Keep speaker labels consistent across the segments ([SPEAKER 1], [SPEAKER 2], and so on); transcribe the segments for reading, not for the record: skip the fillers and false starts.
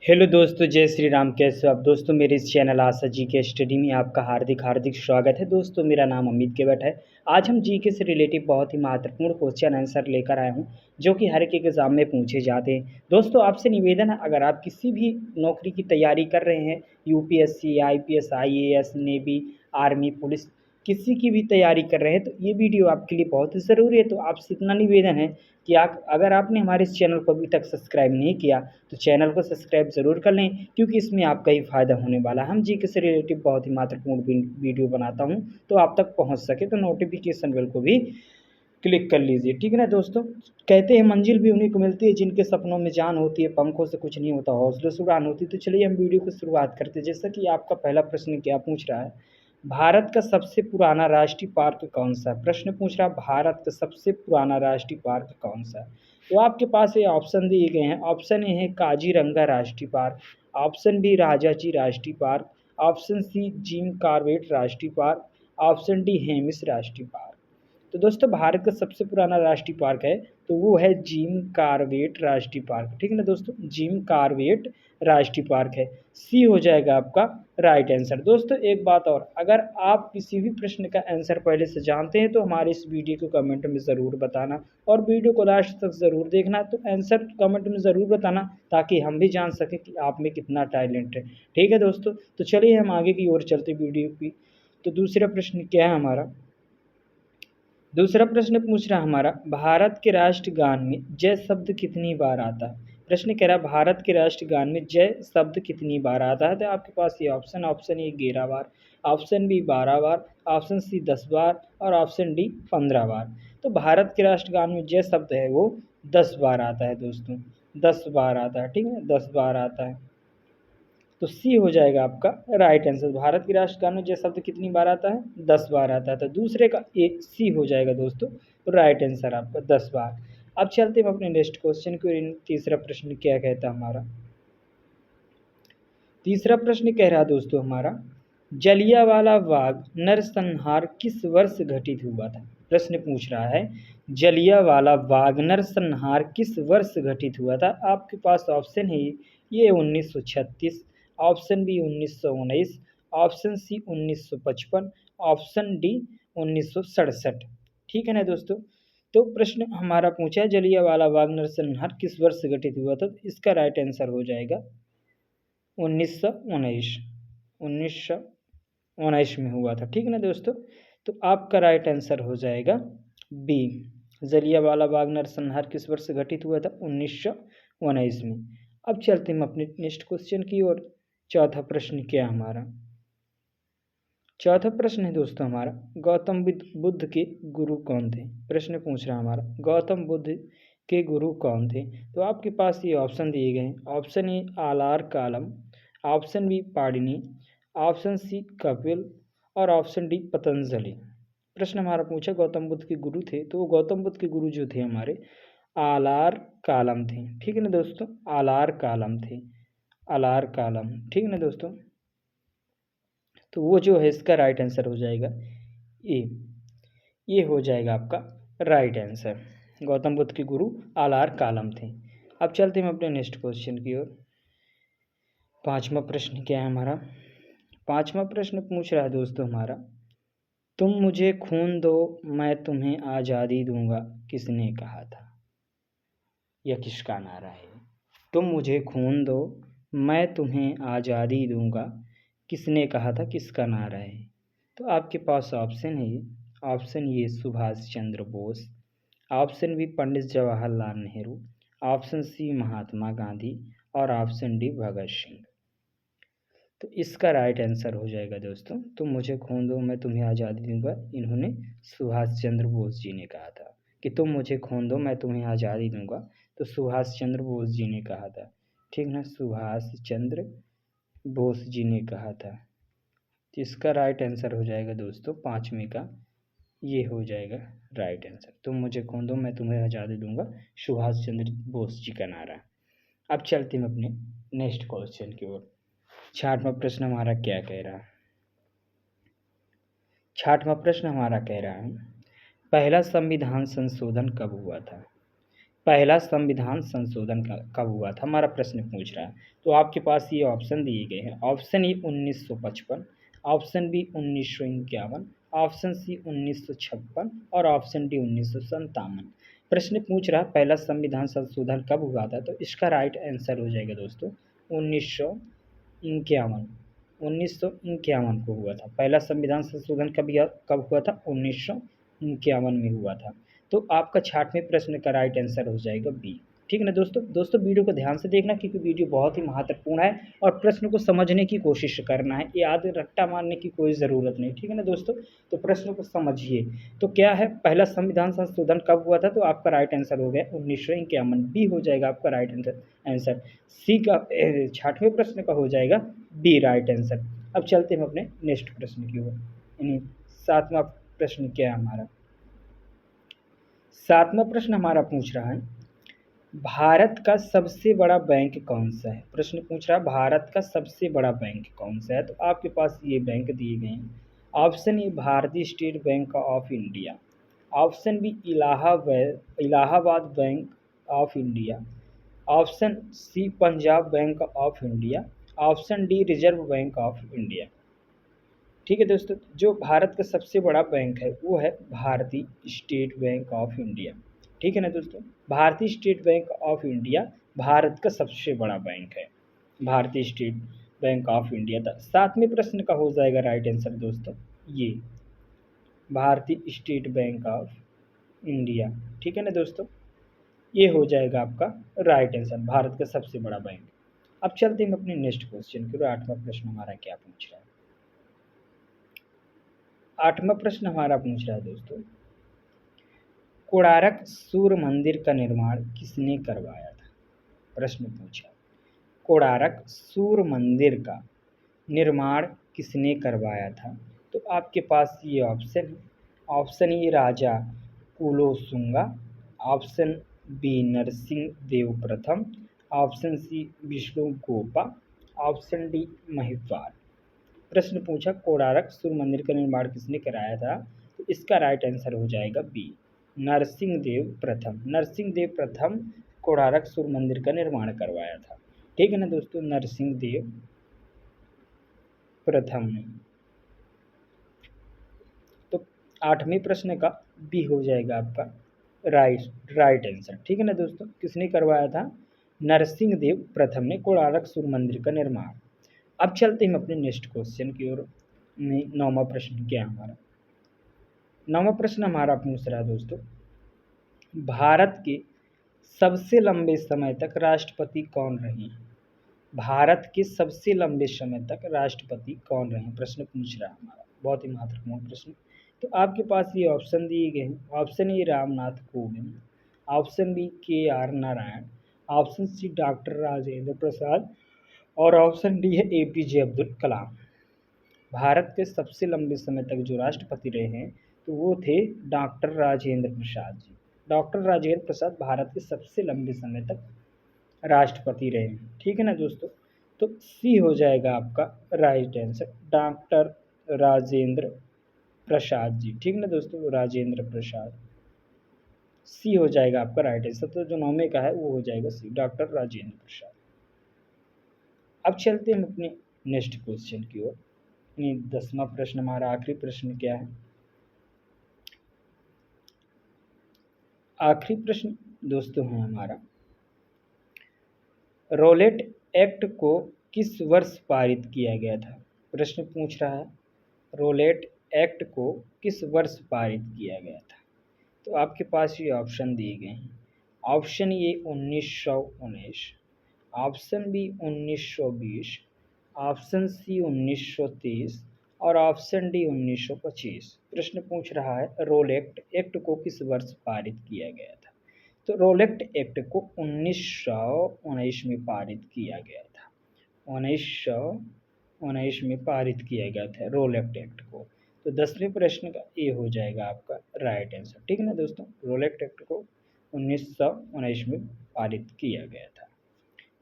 [SPEAKER 1] Hello दोस्तों, जय श्री राम। कैसे हो आप दोस्तों? मेरे इस चैनल आशा जी के स्टडी में आपका हार्दिक हार्दिक स्वागत है। दोस्तों, मेरा नाम अमित केवट है। आज हम जीके से रिलेटिव बहुत ही महत्वपूर्ण क्वेश्चन आंसर लेकर आए हूँ, जो कि हर एक एग्जाम में पूछे जाते हैं। दोस्तों, आपसे निवेदन है, अगर आप किसी भी नौकरी की तैयारी कर रहे हैं, UPSC, IPS, IAS, navy, army, police, किसी की भी तैयारी कर रहे हैं, तो ये वीडियो आपके लिए बहुत ज़रूरी है। तो आपसे इतना निवेदन है कि आप, अगर आपने हमारे इस चैनल को अभी तक सब्सक्राइब नहीं किया, तो चैनल को सब्सक्राइब ज़रूर कर लें, क्योंकि इसमें आपका ही फ़ायदा होने वाला है। हम जीके से रिलेटिव बहुत ही महत्वपूर्ण वीडियो बनाता हूँ, तो आप तक पहुँच सके तो नोटिफिकेशन बेल को भी क्लिक कर लीजिए, ठीक है ना दोस्तों। कहते हैं मंजिल भी उन्हीं को मिलती है जिनके सपनों में जान होती है, पंखों से कुछ नहीं होता, हौसलों से उड़ान होती है। तो चलिए हम वीडियो की शुरुआत करते हैं। जैसा कि आपका पहला प्रश्न क्या पूछ रहा है, भारत का सबसे पुराना राष्ट्रीय पार्क कौन सा है? प्रश्न पूछ रहा है, भारत का सबसे पुराना राष्ट्रीय पार्क कौन सा है? तो आपके पास ये ऑप्शन दिए गए हैं। ऑप्शन ए है काजीरंगा राष्ट्रीय पार्क, ऑप्शन बी राजाजी राष्ट्रीय park, option C Jim Corbett राष्ट्रीय पार्क, ऑप्शन डी हेमिस राष्ट्रीय पार्क। तो दोस्तों, भारत का सबसे पुराना राष्ट्रीय पार्क है, तो वो है जिम कॉर्बेट राष्ट्रीय पार्क, ठीक है ना दोस्तों। जिम कॉर्बेट राष्ट्रीय पार्क है। सी हो जाएगा आपका राइट आंसर। दोस्तों, एक बात और, अगर आप किसी भी प्रश्न का आंसर पहले से जानते हैं तो हमारे इस वीडियो को कमेंट में ज़रूर बताना, और वीडियो को लास्ट तक ज़रूर देखना। तो आंसर कमेंट में ज़रूर बताना, ताकि हम भी जान सकें कि आप में कितना टैलेंट है, ठीक है दोस्तों। तो चलिए हम आगे की ओर चलते वीडियो की। तो दूसरा प्रश्न क्या है हमारा? दूसरा प्रश्न पूछ रहा हमारा, भारत के राष्ट्रगान में जय शब्द कितनी बार आता है? प्रश्न कह रहा है, भारत के राष्ट्रगान में जय शब्द कितनी बार आता है? तो आपके पास ये ऑप्शन ए 11 बार, ऑप्शन बी 12 बार, ऑप्शन सी 10 बार, और ऑप्शन डी 15 बार। तो भारत के राष्ट्रगान में जय शब्द है वो 10 बार आता है दोस्तों, 10 बार आता है, ठीक है, 10 बार आता है। तो सी हो जाएगा आपका राइट आंसर। भारत के राष्ट्रगान में जय शब्द कितनी बार आता है? 10 बार आता है। तो दूसरे का एक सी हो जाएगा दोस्तों, राइट आंसर आपका 10 बार। अब चलते हैं अपने नेक्स्ट क्वेश्चन की। तीसरा प्रश्न क्या कहता है हमारा? तीसरा प्रश्न कह रहा दोस्तों हमारा, जलियांवाला बाग नरसंहार किस वर्ष घटित हुआ था? प्रश्न पूछ रहा है, जलियांवाला बाग नरसंहार किस वर्ष घटित हुआ था? आपके पास ऑप्शन है ये 1936, option B 1919, option C 1955, option D 1967, ठीक है ना दोस्तों। तो प्रश्न हमारा पूछा है, जलियांवाला बाग नरसंहार किस वर्ष घटित हुआ था? इसका राइट आंसर हो जाएगा 1919, 1919 में हुआ था, ठीक है ना दोस्तों। तो आपका राइट आंसर हो जाएगा बी, जलियांवाला बाग नरसंहार किस वर्ष घटित हुआ था? 1919 में। अब चलते हैं अपने नेक्स्ट क्वेश्चन की ओर। चौथा प्रश्न क्या हमारा? चौथा प्रश्न है दोस्तों हमारा, गौतम बुद्ध के गुरु कौन थे? प्रश्न पूछ रहा हमारा, गौतम बुद्ध के गुरु कौन थे? तो आपके पास ये ऑप्शन दिए गए हैं। Option A Alara Kalama, option B Panini, option C Kapil, और ऑप्शन डी पतंजलि। प्रश्न हमारा पूछा गौतम बुद्ध के गुरु थे, तो वो गौतम बुद्ध के गुरु जो थे हमारे आलार कालम थे, ठीक है ना दोस्तों। आलार कालम थे, आलार कालम, ठीक है ना दोस्तों। तो वो जो है इसका राइट आंसर हो जाएगा ए, ये हो जाएगा आपका राइट आंसर। गौतम बुद्ध के गुरु आलार कालम थे। अब चलते हैं अपने नेक्स्ट क्वेश्चन की ओर। पांचवा प्रश्न क्या है हमारा? पांचवा प्रश्न पूछ रहा है दोस्तों हमारा, तुम मुझे खून दो मैं तुम्हें आज़ादी दूंगा, किसने कहा था? यह किसका नारा है? तुम मुझे खून दो मैं तुम्हें आज़ादी दूंगा, किसने कहा था? किसका नारा है? तो आपके पास ऑप्शन है, option A Subhash Chandra Bose, option B Pandit Jawaharlal Nehru, option C Mahatma Gandhi, और ऑप्शन डी भगत सिंह। तो इसका राइट आंसर हो जाएगा दोस्तों, तुम मुझे खून दो मैं तुम्हें आज़ादी दूंगा, इन्होंने सुभाष चंद्र बोस जी ने कहा था कि तुम मुझे खून दो मैं तुम्हें आज़ादी दूंगा। तो सुभाष चंद्र बोस जी ने कहा था, ठीक ना, सुभाष चंद्र बोस जी ने कहा था। तो इसका राइट आंसर हो जाएगा दोस्तों पाँचवें का, ये हो जाएगा राइट आंसर। तुम मुझे खून दो मैं तुम्हें आज़ादी दूंगा, सुभाष चंद्र बोस जी का नारा। अब चलते हैं अपने नेक्स्ट क्वेश्चन की ओर। छठवां प्रश्न हमारा क्या कह रहा है? छठवां प्रश्न हमारा कह रहा है, पहला संविधान संशोधन कब हुआ था? पहला संविधान संशोधन कब हुआ था, हमारा प्रश्न पूछ रहा है। तो आपके पास ये ऑप्शन दिए गए हैं। Option A 1955, option B 1951, option C 1956 और ऑप्शन डी 1957। प्रश्न पूछ रहा है पहला संविधान संशोधन कब हुआ था, तो इसका राइट आंसर हो जाएगा दोस्तों 1951। 1951 को हुआ था पहला संविधान संशोधन। कब हुआ था? 1951 में हुआ था। तो आपका 66वें प्रश्न का राइट आंसर हो जाएगा बी। ठीक है ना दोस्तों वीडियो को ध्यान से देखना, क्योंकि वीडियो बहुत ही महत्वपूर्ण है और प्रश्न को समझने की कोशिश करना है। याद रट्टा मारने की कोई ज़रूरत नहीं। ठीक है ना दोस्तों, तो प्रश्न को समझिए। तो क्या है, पहला संविधान संशोधन कब हुआ था? तो आपका राइट आंसर हो गया 1951। बी हो जाएगा आपका राइट आंसर। सी का 66वें प्रश्न का हो जाएगा बी राइट आंसर। अब चलते हैं अपने नेक्स्ट प्रश्न की ओर, यानी 7वां प्रश्न क्या है हमारा। 7वां प्रश्न हमारा पूछ रहा है भारत का सबसे बड़ा बैंक कौन सा है। प्रश्न पूछ रहा है भारत का सबसे बड़ा बैंक कौन सा है। तो आपके पास ये बैंक दिए गए हैं। ऑप्शन ए भारतीय State Bank of India, option B Allahabad Bank of India, option C Punjab Bank of India, option D Reserve Bank of India. ठीक है दोस्तों, जो भारत का सबसे बड़ा बैंक है वो है भारतीय स्टेट बैंक ऑफ इंडिया। ठीक है ना दोस्तों, भारतीय State Bank of India Bharat का सबसे बड़ा बैंक है, भारतीय स्टेट बैंक ऑफ इंडिया था। 7वें प्रश्न का हो जाएगा राइट आंसर दोस्तों ये भारतीय स्टेट बैंक ऑफ इंडिया। ठीक है ना दोस्तों, ये हो जाएगा आपका राइट आंसर, भारत का सबसे बड़ा बैंक। अब चलते हैं अपने नेक्स्ट क्वेश्चन की। 8वां प्रश्न हमारा क्या पूछ रहा है। 8वां प्रश्न हमारा पूछ रहा है दोस्तों, कोणार्क सूर्य मंदिर का निर्माण किसने करवाया था। प्रश्न पूछा, कोणार्क सूर्य मंदिर का निर्माण किसने करवाया था। तो आपके पास ये ऑप्शन है। Option A Raja Kulothunga, option B Narasimha Dev प्रथम, option C Vishnu Gopa, option D Mahipal. प्रश्न पूछा कोणार्क सूर्य मंदिर का निर्माण किसने कराया था। तो इसका राइट आंसर हो जाएगा बी नरसिंह देव प्रथम। नरसिंह देव प्रथम कोणार्क सूर्य मंदिर का निर्माण करवाया था। ठीक है ना दोस्तों, नरसिंह देव प्रथम ने। तो 8वें प्रश्न का बी हो जाएगा आपका राइट आंसर। ठीक है ना दोस्तों, किसने करवाया था? नरसिंह देव प्रथम ने कोणार्क सूर्य मंदिर का निर्माण। अब चलते हैं अपने नेक्स्ट क्वेश्चन की ओर। 9वां प्रश्न क्या है हमारा। 9वां प्रश्न हमारा पूछ रहा है दोस्तों, भारत के सबसे लंबे समय तक राष्ट्रपति कौन रहे हैं। भारत के सबसे लंबे समय तक राष्ट्रपति कौन रहे हैं, प्रश्न पूछ रहा है हमारा, बहुत ही महत्वपूर्ण प्रश्न। तो आपके पास ये ऑप्शन दिए गए हैं। Option A Ramnath Kovind, option B K R Narayan, option C doctor Rajendra Prasad और ऑप्शन डी है एपीजे अब्दुल कलाम। भारत के सबसे लंबे समय तक जो राष्ट्रपति रहे हैं तो वो थे डॉक्टर राजेंद्र प्रसाद जी। डॉक्टर राजेंद्र प्रसाद भारत के सबसे लंबे समय तक राष्ट्रपति रहे हैं। ठीक है ना दोस्तों, तो सी हो जाएगा आपका right answer, doctor Rajendra Prasad ji. ठीक है ना दोस्तों, राजेंद्र प्रसाद, सी हो जाएगा आपका राइट आंसर। तो जो 9वें का है वो हो जाएगा सी, डॉक्टर राजेंद्र प्रसाद। अब चलते हैं अपने नेक्स्ट क्वेश्चन की ओर। 10वां प्रश्न हमारा आखिरी प्रश्न क्या है। आखिरी प्रश्न दोस्तों है हमारा, रोलेट एक्ट को किस वर्ष पारित किया गया था। प्रश्न पूछ रहा है रोलेट एक्ट को किस वर्ष पारित किया गया था। तो आपके पास ये ऑप्शन दिए गए हैं। Option A 1919, option B 1920, option C 1930 और ऑप्शन डी 1925। प्रश्न पूछ रहा है रोलेट एक्ट को किस वर्ष पारित किया गया था। तो रोलेट एक्ट को 1919 में पारित किया गया था। 1919 में पारित किया गया था रोलेट एक्ट को। तो 10वें प्रश्न का ए हो जाएगा आपका राइट आंसर। ठीक है ना दोस्तों, रोलेट एक्ट को 1919 में पारित किया गया था।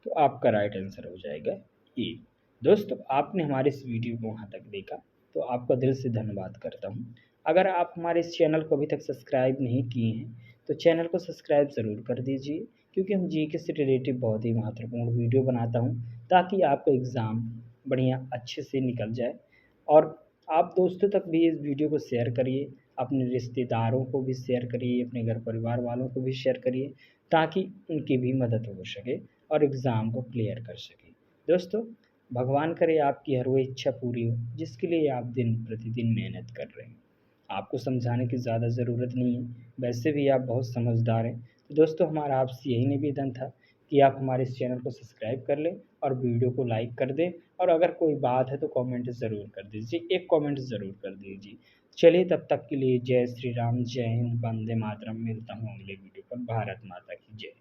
[SPEAKER 1] तो आपका राइट आंसर हो जाएगा ए। दोस्तों आपने हमारे इस वीडियो को वहाँ तक देखा तो आपका दिल से धन्यवाद करता हूँ। अगर आप हमारे इस चैनल को अभी तक सब्सक्राइब नहीं किए हैं तो चैनल को सब्सक्राइब ज़रूर कर दीजिए, क्योंकि हम जीके से रिलेटिव बहुत ही महत्वपूर्ण वीडियो बनाता हूँ, ताकि आपका एग्ज़ाम बढ़िया अच्छे से निकल जाए। और आप दोस्तों तक भी इस वीडियो को शेयर करिए, अपने रिश्तेदारों को भी शेयर करिए, अपने घर परिवार वालों को भी शेयर करिए, ताकि उनकी भी मदद हो सके और एग्ज़ाम को क्लियर कर सकें। दोस्तों, भगवान करे आपकी हर वो इच्छा पूरी हो, जिसके लिए आप दिन प्रतिदिन मेहनत कर रहे हैं। आपको समझाने की ज़्यादा ज़रूरत नहीं है, वैसे भी आप बहुत समझदार हैं। तो दोस्तों, हमारा आपसे यही निवेदन था कि आप हमारे इस चैनल को सब्सक्राइब कर लें और वीडियो को लाइक कर दें, और अगर कोई बात है तो कमेंट ज़रूर कर दीजिए, एक कमेंट ज़रूर कर दीजिए। चलिए, तब तक के लिए जय श्री राम, जय हिंद, वंदे मातरम। मिलता हूँ अगले वीडियो पर। भारत माता की जय।